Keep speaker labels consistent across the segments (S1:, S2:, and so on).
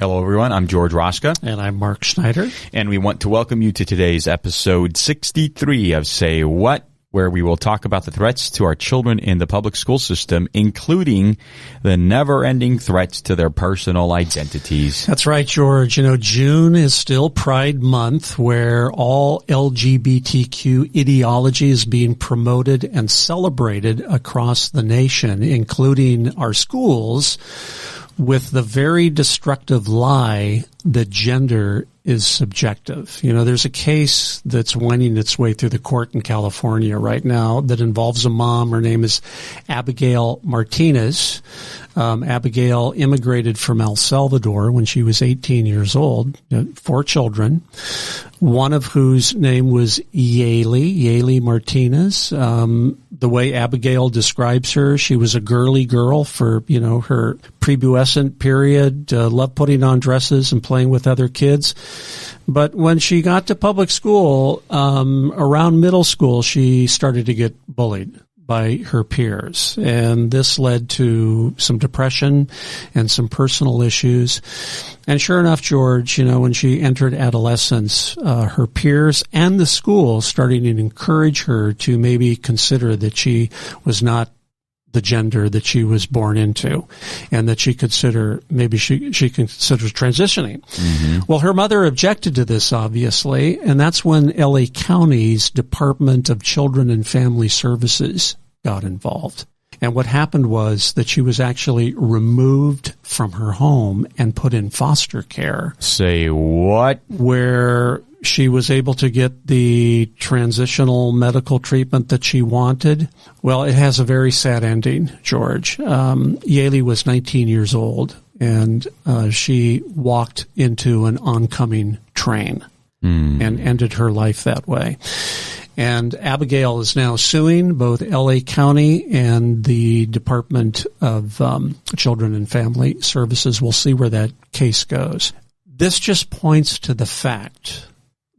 S1: Hello, everyone. I'm George Roska.
S2: And I'm Mark Schneider.
S1: And we want to welcome you to today's episode 63 of Say What?, where we will talk about the threats to our children in the public school system, including the never-ending threats to their personal identities.
S2: That's right, George. You know, June is still Pride Month, where all LGBTQ ideology is being promoted and celebrated across the nation, including our schools, with the very destructive lie that gender is subjective. You know, there's a case that's winding its way through the court in California right now that involves a mom. Her name is Abigail Martinez. Abigail immigrated from El Salvador when she was 18 years old, 4 children, one of whose name was Yaeli Martinez. The way Abigail describes her, she was a girly girl for, her prepubescent period, loved putting on dresses and playing with other kids. But when she got to public school, around middle school, she started to get bullied by her peers. And this led to some depression and some personal issues. And sure enough, George, when she entered adolescence, her peers and the school started to encourage her to maybe consider that she was not the gender that she was born into, and that she consider transitioning. Mm-hmm. Well, her mother objected to this, obviously, and that's when LA County's Department of Children and Family Services got involved. And what happened was that she was actually removed from her home and put in foster care.
S1: Say what?
S2: Where she was able to get the transitional medical treatment that she wanted. Well, it has a very sad ending, George. Yaeli was 19 years old, and she walked into an oncoming train and ended her life that way. And Abigail is now suing both LA County and the Department of Children and Family Services. We'll see where that case goes. This just points to the fact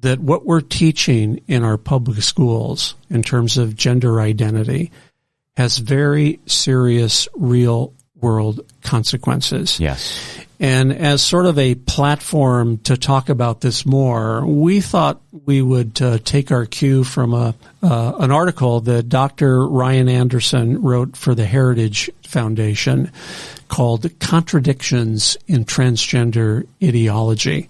S2: that what we're teaching in our public schools in terms of gender identity has very serious real-world consequences.
S1: Yes.
S2: And as sort of a platform to talk about this more, we thought we would take our cue from an article that Dr. Ryan Anderson wrote for the Heritage Foundation called Contradictions in Transgender Ideology.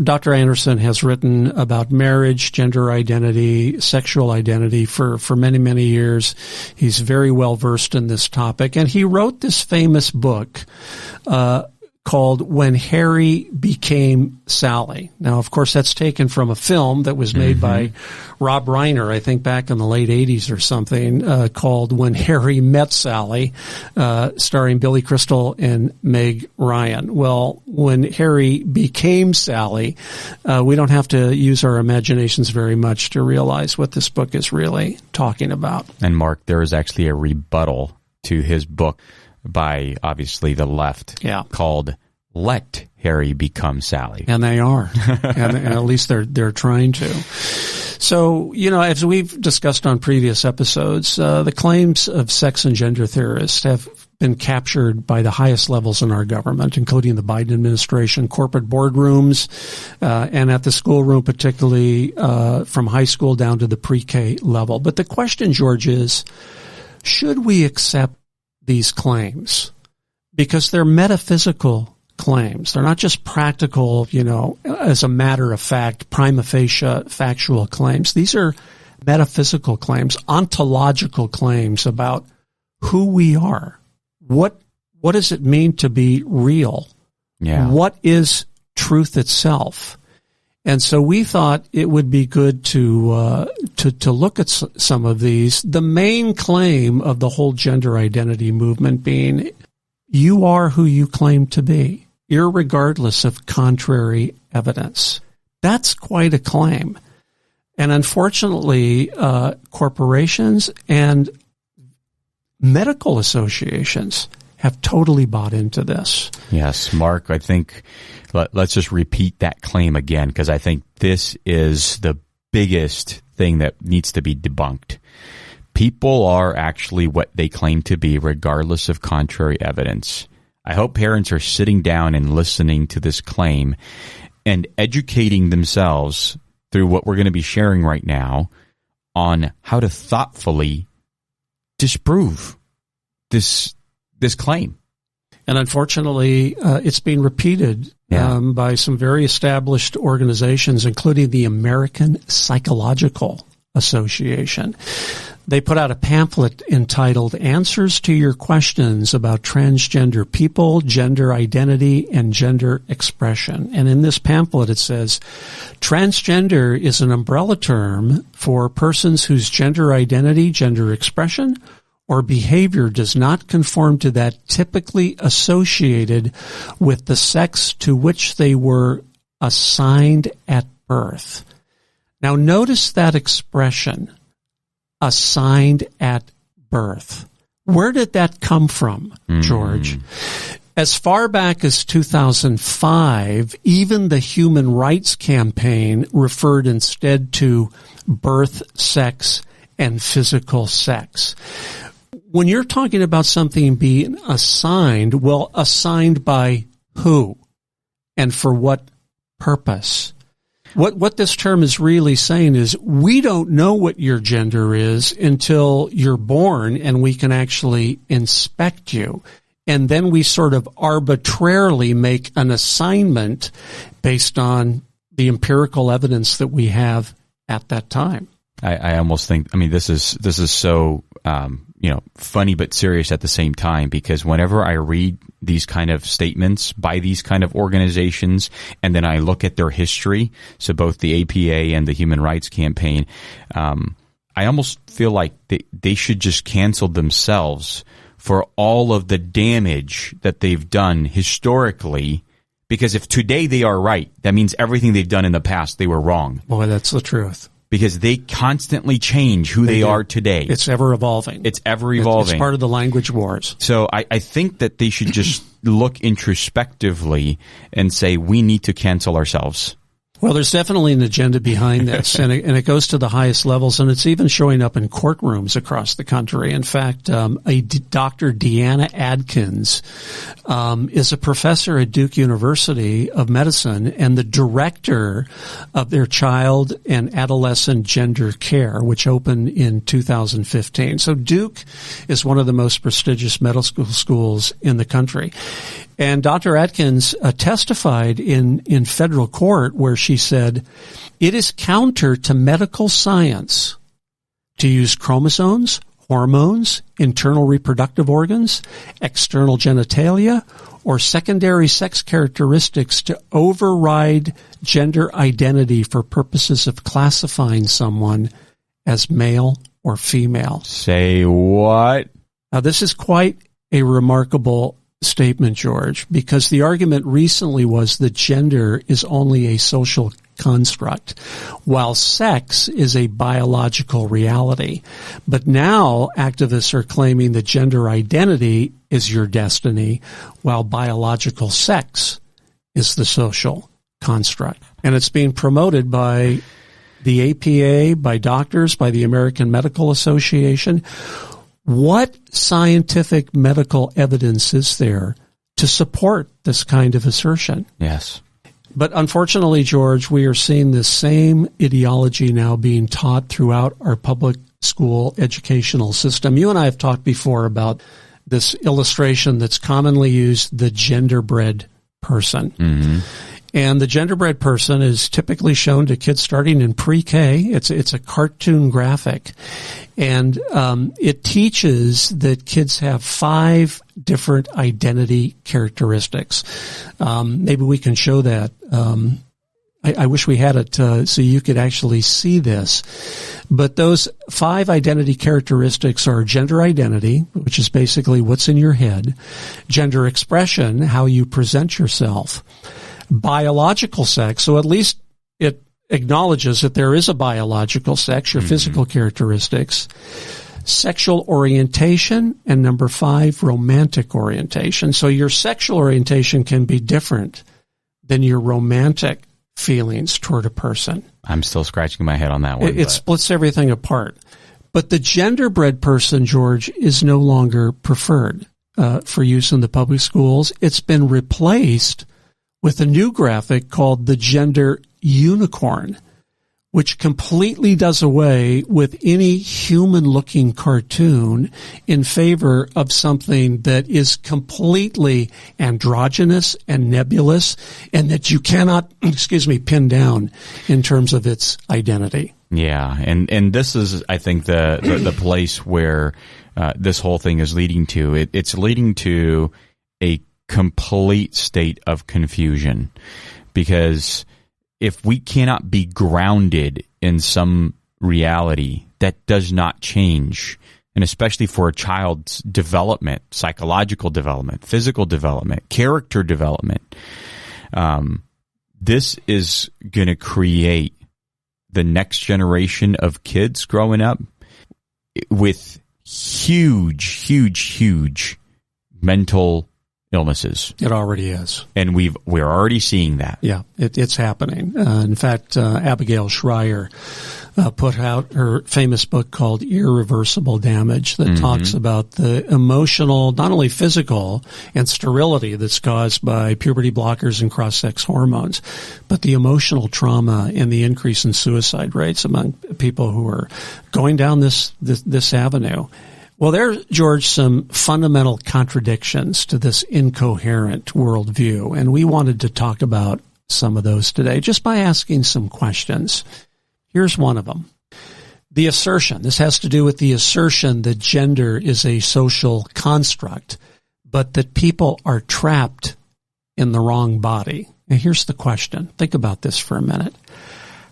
S2: Dr. Anderson has written about marriage, gender identity, sexual identity for many, many years. He's very well versed in this topic. And he wrote this famous book called When Harry Became Sally. Now, of course, that's taken from a film that was made by Rob Reiner, I think back in the late 80s or something, called When Harry Met Sally, starring Billy Crystal and Meg Ryan. Well, when Harry became Sally, we don't have to use our imaginations very much to realize what this book is really talking about.
S1: And Mark, there is actually a rebuttal to his book by, obviously, the left, called Let Harry Become Sally.
S2: And they are. and at least they're trying to. So, as we've discussed on previous episodes, the claims of sex and gender theorists have been captured by the highest levels in our government, including the Biden administration, corporate boardrooms, and at the schoolroom, particularly from high school down to the pre-K level. But the question, George, is, should we accept these claims? Because they're metaphysical claims. They're not just practical, as a matter of fact, prima facie factual claims. These are metaphysical claims, ontological claims about who we are. What does it mean to be real?
S1: Yeah.
S2: What is truth itself? And so we thought it would be good to look at some of these. The main claim of the whole gender identity movement being, you are who you claim to be, irregardless of contrary evidence. That's quite a claim. And unfortunately, corporations and medical associations have totally bought into this.
S1: Yes, Mark, I think let's just repeat that claim again, because I think this is the biggest thing that needs to be debunked. People are actually what they claim to be, regardless of contrary evidence. I hope parents are sitting down and listening to this claim and educating themselves through what we're going to be sharing right now on how to thoughtfully disprove this claim.
S2: And unfortunately, it's being repeated by some very established organizations, including the American Psychological Association. They put out a pamphlet entitled Answers to Your Questions About Transgender People, Gender Identity, and Gender Expression. And in this pamphlet it says, transgender is an umbrella term for persons whose gender identity, gender expression, or behavior does not conform to that typically associated with the sex to which they were assigned at birth. Now notice that expression, assigned at birth. Where did that come from, George? As far back as 2005, even the Human Rights Campaign referred instead to birth sex and physical sex. When you're talking about something being assigned, well, assigned by who and for what purpose? What this term is really saying is we don't know what your gender is until you're born and we can actually inspect you. And then we sort of arbitrarily make an assignment based on the empirical evidence that we have at that time.
S1: I almost think, I mean, this is so, funny but serious at the same time, because whenever I read these kind of statements by these kind of organizations, and then I look at their history, so both the APA and the Human Rights Campaign, I almost feel like they should just cancel themselves for all of the damage that they've done historically. Because if today they are right, that means everything they've done in the past, they were wrong.
S2: Boy, that's the truth.
S1: Because they constantly change who they are today.
S2: It's ever evolving.
S1: It's ever evolving.
S2: It's part of the language wars.
S1: So I think that they should just look introspectively and say, we need to cancel ourselves.
S2: Well, there's definitely an agenda behind this, and it goes to the highest levels, and it's even showing up in courtrooms across the country. In fact, Dr. Deanna Adkins is a professor at Duke University of Medicine and the director of their child and adolescent gender care, which opened in 2015. So Duke is one of the most prestigious medical schools in the country. And Dr. Atkins testified in federal court where she said, it is counter to medical science to use chromosomes, hormones, internal reproductive organs, external genitalia, or secondary sex characteristics to override gender identity for purposes of classifying someone as male or female.
S1: Say what?
S2: Now, this is quite a remarkable statement, George, because the argument recently was that gender is only a social construct, while sex is a biological reality. But now activists are claiming that gender identity is your destiny, while biological sex is the social construct. And it's being promoted by the APA, by doctors, by the American Medical Association. What scientific medical evidence is there to support this kind of assertion?
S1: Yes.
S2: But unfortunately, George, we are seeing the same ideology now being taught throughout our public school educational system. You and I have talked before about this illustration that's commonly used, the genderbread person. Mm-hmm. And the genderbread person is typically shown to kids starting in pre-K. It's a cartoon graphic. And it teaches that kids have 5 different identity characteristics. Maybe we can show that. I wish we had it so you could actually see this. But those 5 identity characteristics are gender identity, which is basically what's in your head, gender expression, how you present yourself, biological sex, so at least it acknowledges that there is a biological sex, your physical characteristics, sexual orientation, and number 5, romantic orientation. So your sexual orientation can be different than your romantic feelings toward a person.
S1: I'm still scratching my head on that one.
S2: It splits everything apart. But the genderbread person, George, is no longer preferred. for use in the public schools. It's been replaced with a new graphic called the gender unicorn, which completely does away with any human-looking cartoon in favor of something that is completely androgynous and nebulous and that you cannot, pin down in terms of its identity.
S1: Yeah, and this is, I think, the place where this whole thing is leading to. It's leading to a complete state of confusion, because if we cannot be grounded in some reality, that does not change. And especially for a child's development, psychological development, physical development, character development, this is going to create the next generation of kids growing up with huge mental illnesses.
S2: It already is.
S1: And we're already seeing that.
S2: Yeah, it's happening. In fact, Abigail Schreier put out her famous book called Irreversible Damage that talks about the emotional, not only physical and sterility that's caused by puberty blockers and cross-sex hormones, but the emotional trauma and the increase in suicide rates among people who are going down this avenue. Well, there's, George, some fundamental contradictions to this incoherent worldview, and we wanted to talk about some of those today just by asking some questions. Here's one of them. The assertion, this has to do with the assertion that gender is a social construct, but that people are trapped in the wrong body. And here's the question. Think about this for a minute.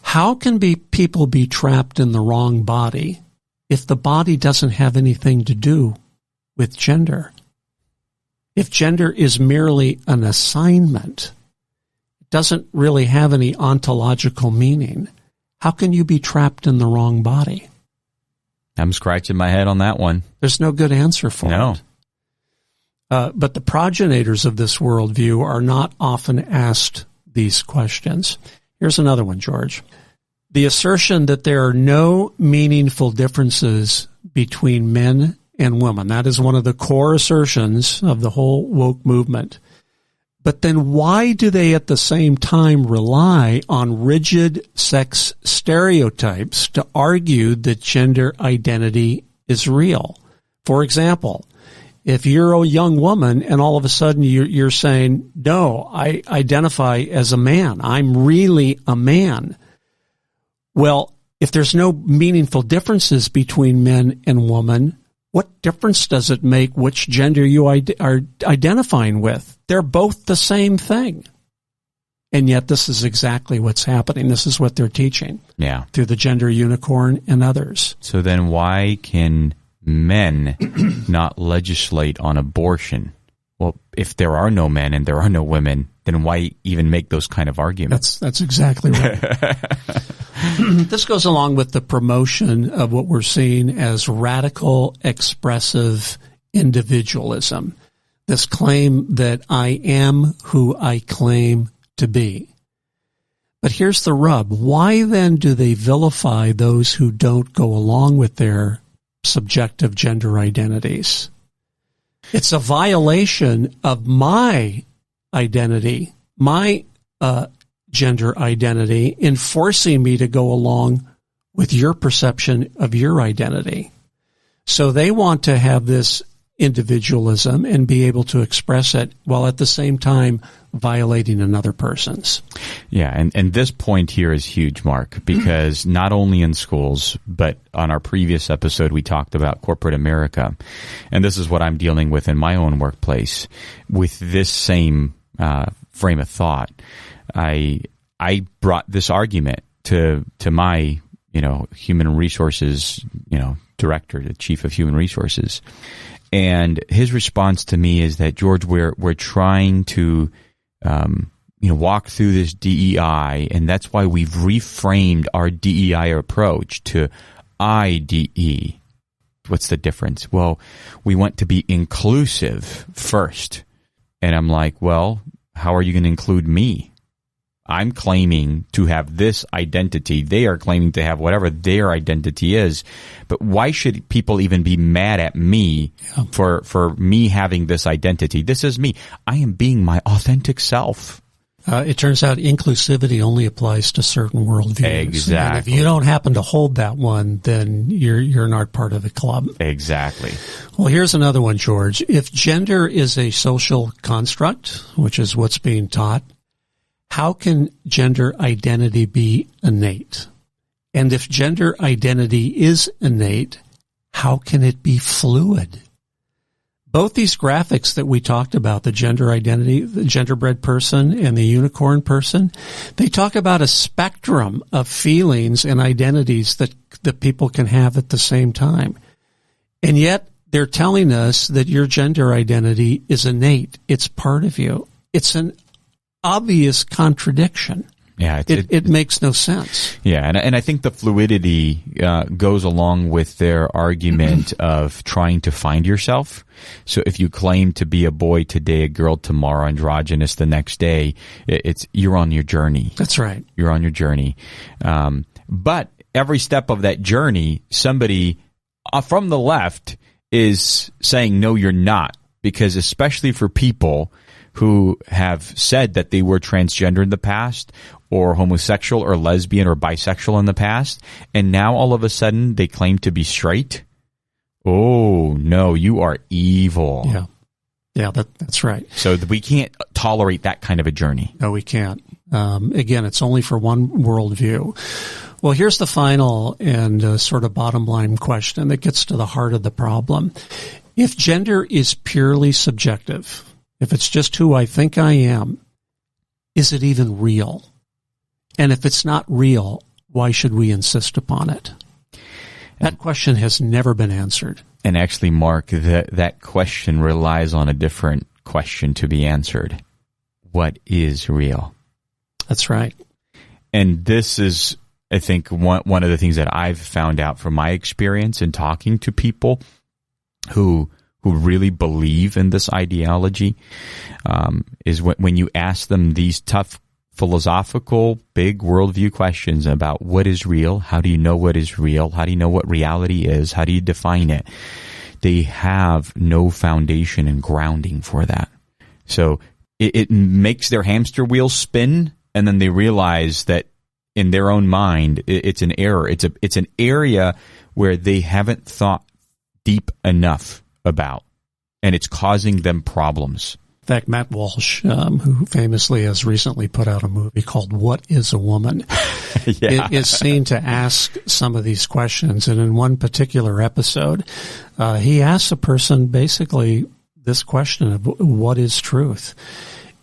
S2: How can people be trapped in the wrong body if the body doesn't have anything to do with gender? If gender is merely an assignment, it doesn't really have any ontological meaning, how can you be trapped in the wrong body?
S1: I'm scratching my head on that one.
S2: There's no good answer for it. But the progenitors of this worldview are not often asked these questions. Here's another one, George. The assertion that there are no meaningful differences between men and women. That is one of the core assertions of the whole woke movement. But then why do they at the same time rely on rigid sex stereotypes to argue that gender identity is real? For example, if you're a young woman and all of a sudden you're saying, no, I identify as a man, I'm really a man. Well, if there's no meaningful differences between men and women, what difference does it make which gender you are identifying with? They're both the same thing. And yet this is exactly what's happening. This is what they're teaching.
S1: Yeah.
S2: Through the gender unicorn and others.
S1: So then why can men not legislate on abortion? Well, if there are no men and there are no women, then why even make those kind of arguments?
S2: That's exactly right. This goes along with the promotion of what we're seeing as radical expressive individualism. This claim that I am who I claim to be. But here's the rub. Why then do they vilify those who don't go along with their subjective gender identities? It's a violation of my identity, my gender identity, in forcing me to go along with your perception of your identity. So they want to have this individualism and be able to express it while at the same time violating another person's.
S1: Yeah, and this point here is huge, Mark, because not only in schools, but on our previous episode we talked about corporate America, and this is what I'm dealing with in my own workplace with this same frame of thought. I brought this argument to my human resources director, the chief of human resources, and his response to me is that, George, we're trying to walk through this DEI, and that's why we've reframed our DEI approach to IDE. What's the difference? Well, we want to be inclusive first. And I'm like, well, how are you going to include me? I'm claiming to have this identity. They are claiming to have whatever their identity is. But why should people even be mad at me for me having this identity? This is me. I am being my authentic self.
S2: It turns out inclusivity only applies to certain worldviews.
S1: Exactly.
S2: And if you don't happen to hold that one, then you're not part of the club.
S1: Exactly.
S2: Well, here's another one, George. If gender is a social construct, which is what's being taught, how can gender identity be innate? And if gender identity is innate, how can it be fluid? Both these graphics that we talked about, the gender identity, the genderbread person and the unicorn person, they talk about a spectrum of feelings and identities that people can have at the same time. And yet they're telling us that your gender identity is innate. It's part of you. It's an obvious contradiction.
S1: Yeah,
S2: it makes no sense.
S1: Yeah, and I think the fluidity goes along with their argument of trying to find yourself. So if you claim to be a boy today, a girl tomorrow, androgynous the next day, you're on your journey.
S2: That's right.
S1: You're on your journey. But every step of that journey, somebody from the left is saying, no, you're not. Because especially for people who have said that they were transgender in the past or homosexual or lesbian or bisexual in the past, and now all of a sudden they claim to be straight. Oh, no, you are evil.
S2: Yeah, that's right.
S1: So we can't tolerate that kind of a journey.
S2: No, we can't. Again, it's only for one worldview. Well, here's the final and sort of bottom line question that gets to the heart of the problem. If gender is purely subjective, if it's just who I think I am, is it even real? And if it's not real, why should we insist upon it? That question has never been answered.
S1: And actually, Mark, that question relies on a different question to be answered. What is real?
S2: That's right.
S1: And this is, I think, one of the things that I've found out from my experience in talking to people who really believe in this ideology, is when you ask them these tough philosophical, big worldview questions about what is real, how do you know what is real, how do you know what reality is, how do you define it, they have no foundation and grounding for that. So it makes their hamster wheel spin, and then they realize that in their own mind, it's an error. It's an area where they haven't thought deep enough about, and it's causing them problems.
S2: In fact, Matt Walsh, who famously has recently put out a movie called What is a Woman, is seen to ask some of these questions. And in one particular episode, he asks a person basically this question of what is truth?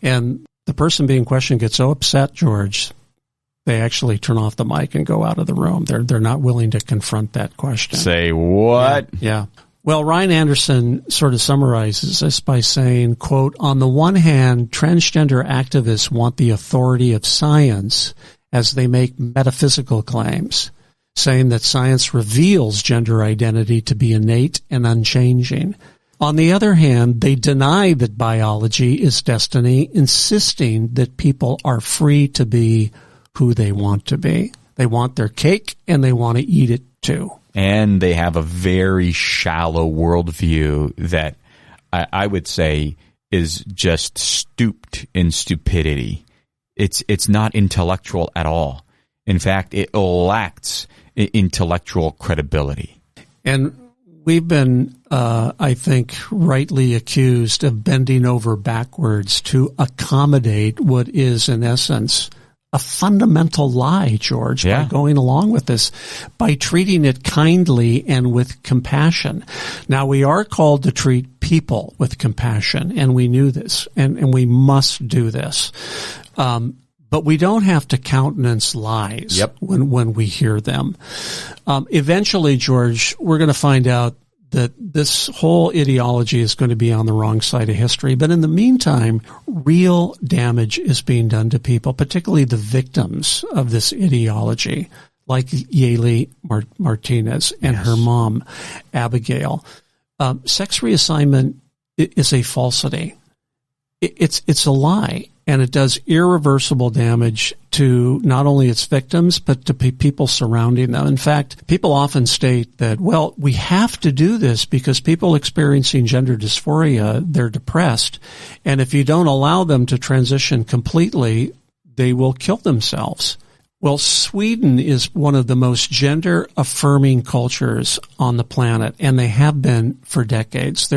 S2: And the person being questioned gets so upset, George, they actually turn off the mic and go out of the room. They're not willing to confront that question.
S1: Say what?
S2: Yeah. Well, Ryan Anderson sort of summarizes this by saying, quote, on the one hand, transgender activists want the authority of science as they make metaphysical claims, saying that science reveals gender identity to be innate and unchanging. On the other hand, they deny that biology is destiny, insisting that people are free to be who they want to be. They want their cake and they want to eat it too.
S1: And they have a very shallow worldview that I would say is just stooped in stupidity. It's not intellectual at all. In fact, it lacks intellectual credibility.
S2: And we've been, I think, rightly accused of bending over backwards to accommodate what is, in essence, a fundamental lie, George, by going along with this, by treating it kindly and with compassion. Now, we are called to treat people with compassion, and we knew this, and we must do this. But we don't have to countenance lies when we hear them. Eventually, George, we're going to find out that this whole ideology is going to be on the wrong side of history. But in the meantime, real damage is being done to people, particularly the victims of this ideology, like Yaley Martinez and her mom, Abigail. Sex reassignment is a falsity. It's a lie. And it does irreversible damage to not only its victims, but to people surrounding them. In fact, people often state that, well, we have to do this because people experiencing gender dysphoria, they're depressed. And if you don't allow them to transition completely, they will kill themselves. Well, Sweden is one of the most gender-affirming cultures on the planet, and they have been for decades.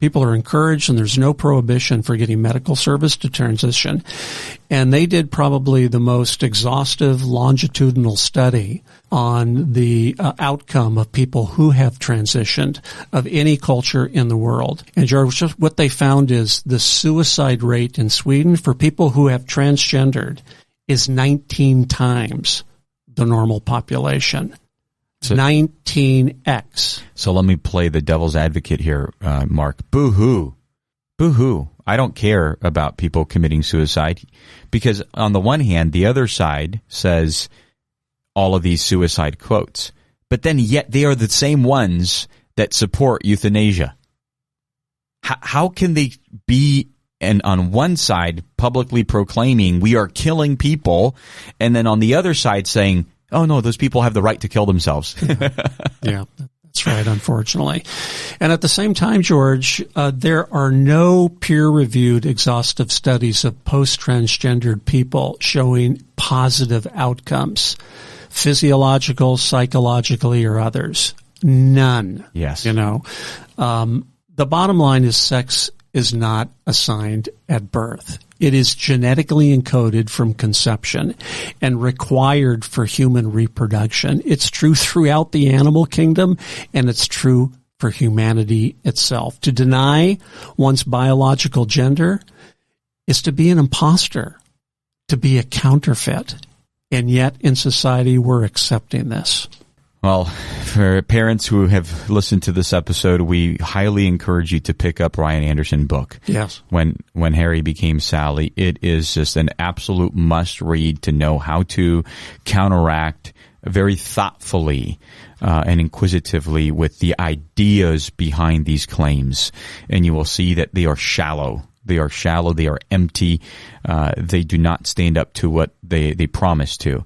S2: People are encouraged, and there's no prohibition for getting medical service to transition. And they did probably the most exhaustive longitudinal study on the outcome of people who have transitioned of any culture in the world. And George, what they found is the suicide rate in Sweden for people who have transgendered is 19 times the normal population. 19x.
S1: So let me play the devil's advocate here, Mark. Boo-hoo. Boo-hoo. I don't care about people committing suicide because on the one hand, the other side says all of these suicide quotes, but then yet they are the same ones that support euthanasia. How can they be and on one side publicly proclaiming we are killing people and then on the other side saying, oh, no, those people have the right to kill themselves.
S2: Yeah, that's right, unfortunately. And at the same time, George, there are no peer-reviewed exhaustive studies of post-transgendered people showing positive outcomes, physiological, psychologically, or others. None.
S1: Yes.
S2: You know, the bottom line is sex is not assigned at birth. It is genetically encoded from conception and required for human reproduction. It's true throughout the animal kingdom, and it's true for humanity itself. To deny one's biological gender is to be an imposter, to be a counterfeit. And yet in society, we're accepting this.
S1: Well, for parents who have listened to this episode, we highly encourage you to pick up Ryan Anderson's book.
S2: Yes.
S1: When Harry Became Sally. It is just an absolute must read to know how to counteract very thoughtfully and inquisitively with the ideas behind these claims. And you will see that they are shallow. They are shallow. They are empty. They do not stand up to what they promise to.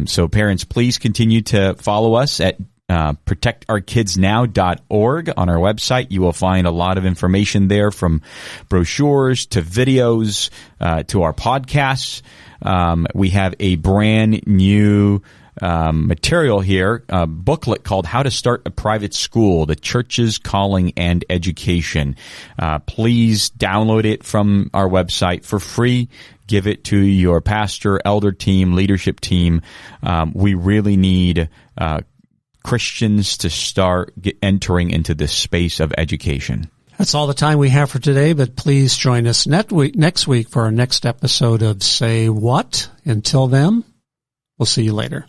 S1: So parents, please continue to follow us at protectourkidsnow.org on our website. You will find a lot of information there, from brochures to videos to our podcasts. We have a brand new material here, a booklet called How to Start a Private School, the Church's Calling and Education. Please download it from our website for free. Give it to your pastor, elder team, leadership team. We really need Christians to start entering into this space of education.
S2: That's all the time we have for today, but please join us next week for our next episode of Say What. Until then, we'll see you later.